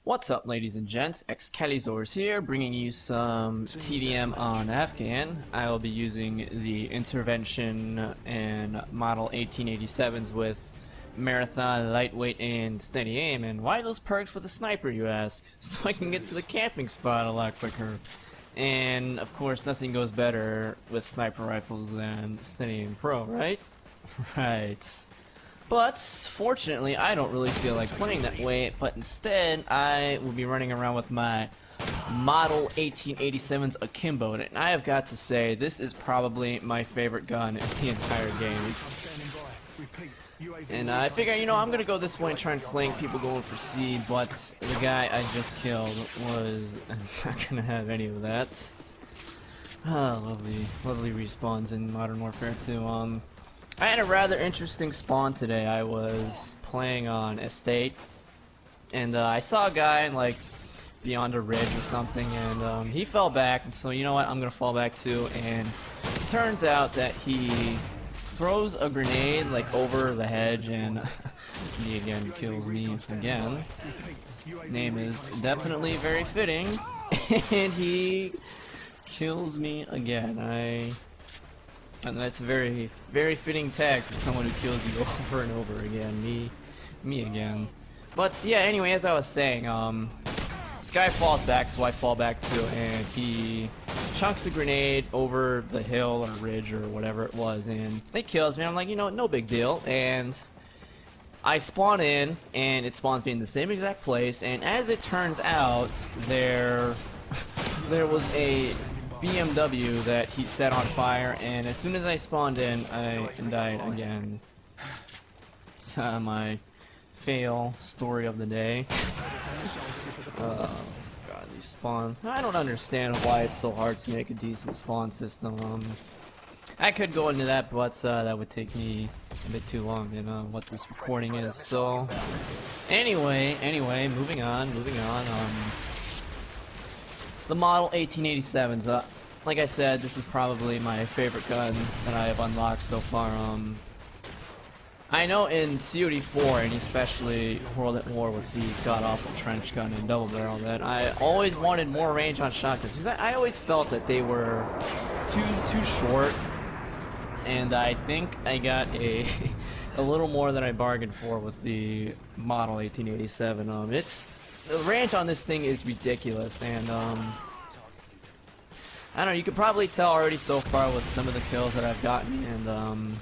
What's up, ladies and gents? Excalizors here, bringing you some TDM on Afghan. I will be using the Intervention and Model 1887s with Marathon, Lightweight, and Steady Aim. And why those perks with a sniper, you ask? So I can get to the camping spot a lot quicker. And, of course, nothing goes better with sniper rifles than Steady Aim Pro, right? Right. But, fortunately, I don't really feel like playing that way, but instead, I will be running around with my Model 1887's Akimbo, and I have got to say, this is probably my favorite gun in the entire game. And I figure, you know, I'm gonna go this way and try and flank people going for C, but the guy I just killed was not gonna have any of that. Ah, lovely respawns in Modern Warfare 2. I had a rather interesting spawn today. I was playing on Estate, and I saw a guy like beyond a ridge or something, and he fell back, and so you know what, I'm gonna fall back too. And it turns out that he throws a grenade like over the hedge, and he again kills me again. His name is definitely very fitting, and he kills me again. And that's a very fitting tag for someone who kills you over and over again. Me again. But yeah, anyway, as I was saying, this guy falls back, so I fall back too, and he chunks a grenade over the hill or ridge or whatever it was, and it kills me. I'm like, you know, no big deal. And I spawn in, and it spawns me in the same exact place, and as it turns out, there was a BMW that he set on fire, and as soon as I spawned in, I died again. It's my fail story of the day. God, these spawn. I don't understand why it's so hard to make a decent spawn system. I could go into that, but that would take me a bit too long in what this recording is. So, anyway, moving on. The Model 1887s. Like I said, this is probably my favorite gun that I have unlocked so far. I know in COD4, and especially World at War with the god-awful trench gun and double barrel, that I always wanted more range on shotguns, because I always felt that they were too short, and I think I got a little more than I bargained for with the Model 1887. The range on this thing is ridiculous, and I don't know, you could probably tell already so far with some of the kills that I've gotten, and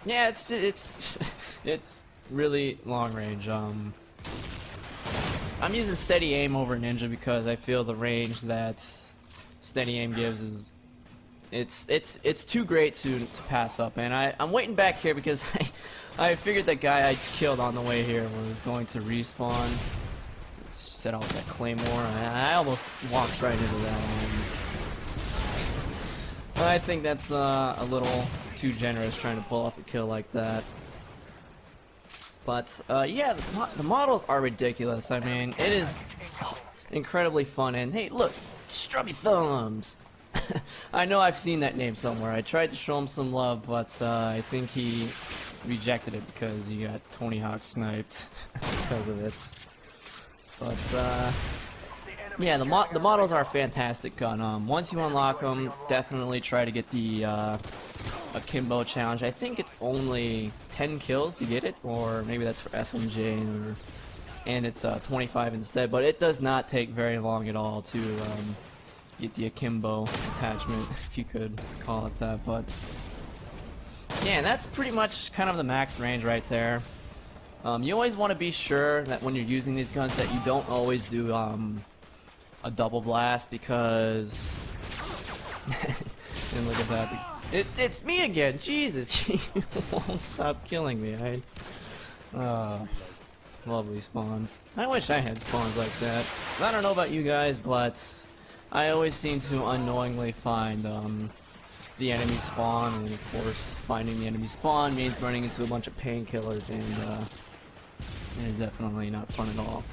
yeah, it's really long range. I'm using Steady Aim over Ninja because I feel the range that Steady Aim gives is it's too great to pass up, and I'm waiting back here because I figured that guy I killed on the way here was going to respawn. Set off that claymore. I almost walked right into that. I think that's a little too generous trying to pull off a kill like that. But yeah, the models are ridiculous. I mean, it is incredibly fun. And hey, look, Strubby Thumbs. I know I've seen that name somewhere. I tried to show him some love, but I think he rejected it because he got Tony Hawk sniped because of it. But yeah, the models are a fantastic gun. Once you unlock them, definitely try to get the Akimbo challenge. I think it's only 10 kills to get it, or maybe that's for FMJ, and it's 25 instead. But it does not take very long at all to get the Akimbo attachment, if you could call it that. But yeah, that's pretty much kind of the max range right there. You always want to be sure that when you're using these guns that you don't always do a double blast, because and look at that, it's me again. Jesus, you won't stop killing me. Lovely spawns. I wish I had spawns like that. I don't know about you guys, but I always seem to unknowingly find the enemy spawn, and of course finding the enemy spawn means running into a bunch of painkillers, and it's definitely not fun at all.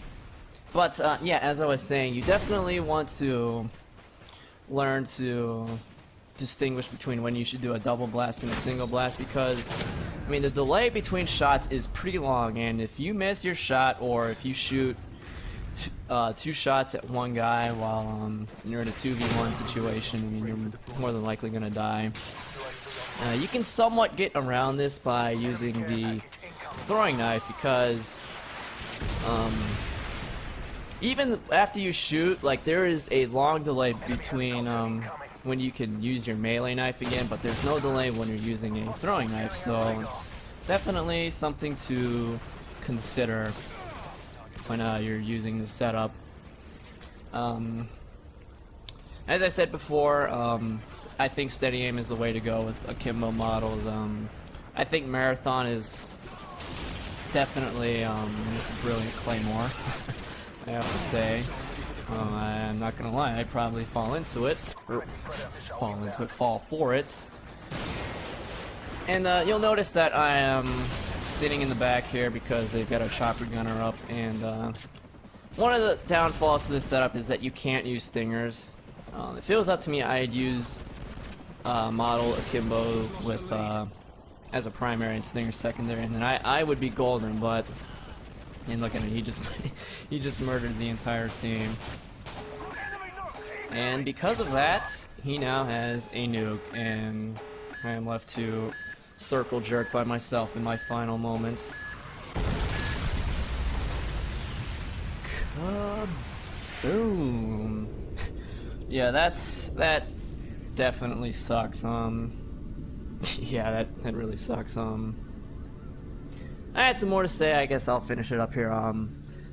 But yeah, as I was saying, you definitely want to learn to distinguish between when you should do a double blast and a single blast, because I mean, the delay between shots is pretty long, and if you miss your shot, or if you shoot two shots at one guy while you're in a 2v1 situation, I mean, you're more than likely gonna die. You can somewhat get around this by using the throwing knife, because even after you shoot, like, there is a long delay between when you can use your melee knife again, but there's no delay when you're using a throwing knife, so it's definitely something to consider when you're using this setup. As I said before, I think steady aim is the way to go with Akimbo models. I think Marathon is definitely it's a brilliant claymore. I have to say. I'm not gonna lie, I'd probably fall into it, or fall for it. And you'll notice that I am sitting in the back here because they've got a chopper gunner up, and one of the downfalls to this setup is that you can't use stingers. If it was up to me, I'd use model Akimbo with as a primary and stinger secondary, and then I would be golden. But and look at him, he just murdered the entire team. And because of that, he now has a nuke, and I am left to circle jerk by myself in my final moments. Kaboom! Yeah, that definitely sucks. Yeah, that really sucks. I had some more to say. I guess I'll finish it up here.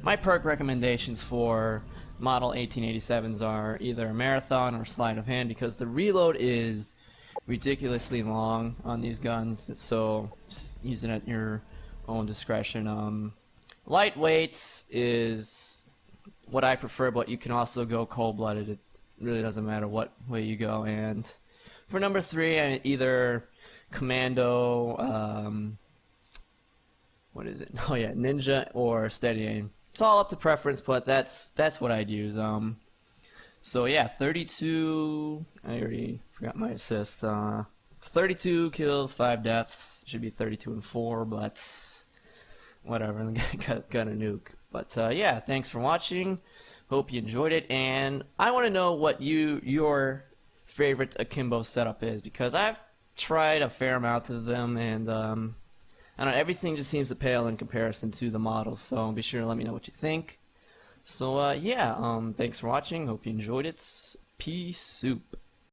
My perk recommendations for model 1887s are either Marathon or Sleight of Hand, because the reload is ridiculously long on these guns, so just use it at your own discretion. Lightweights is what I prefer, but you can also go cold-blooded. It really doesn't matter what way you go. And for number 3, either Commando, what is it? Oh yeah, Ninja or Steady Aim. It's all up to preference, but that's what I'd use. So yeah, 32. I already forgot my assist. 32 kills, 5 deaths. Should be 32 and 4, but whatever. got a nuke. But yeah, thanks for watching. Hope you enjoyed it, and I want to know what your favorite Akimbo setup is, because I've tried a fair amount of them, and I don't know, everything just seems to pale in comparison to the models, so be sure to let me know what you think. So yeah, thanks for watching, hope you enjoyed it. Peace soup.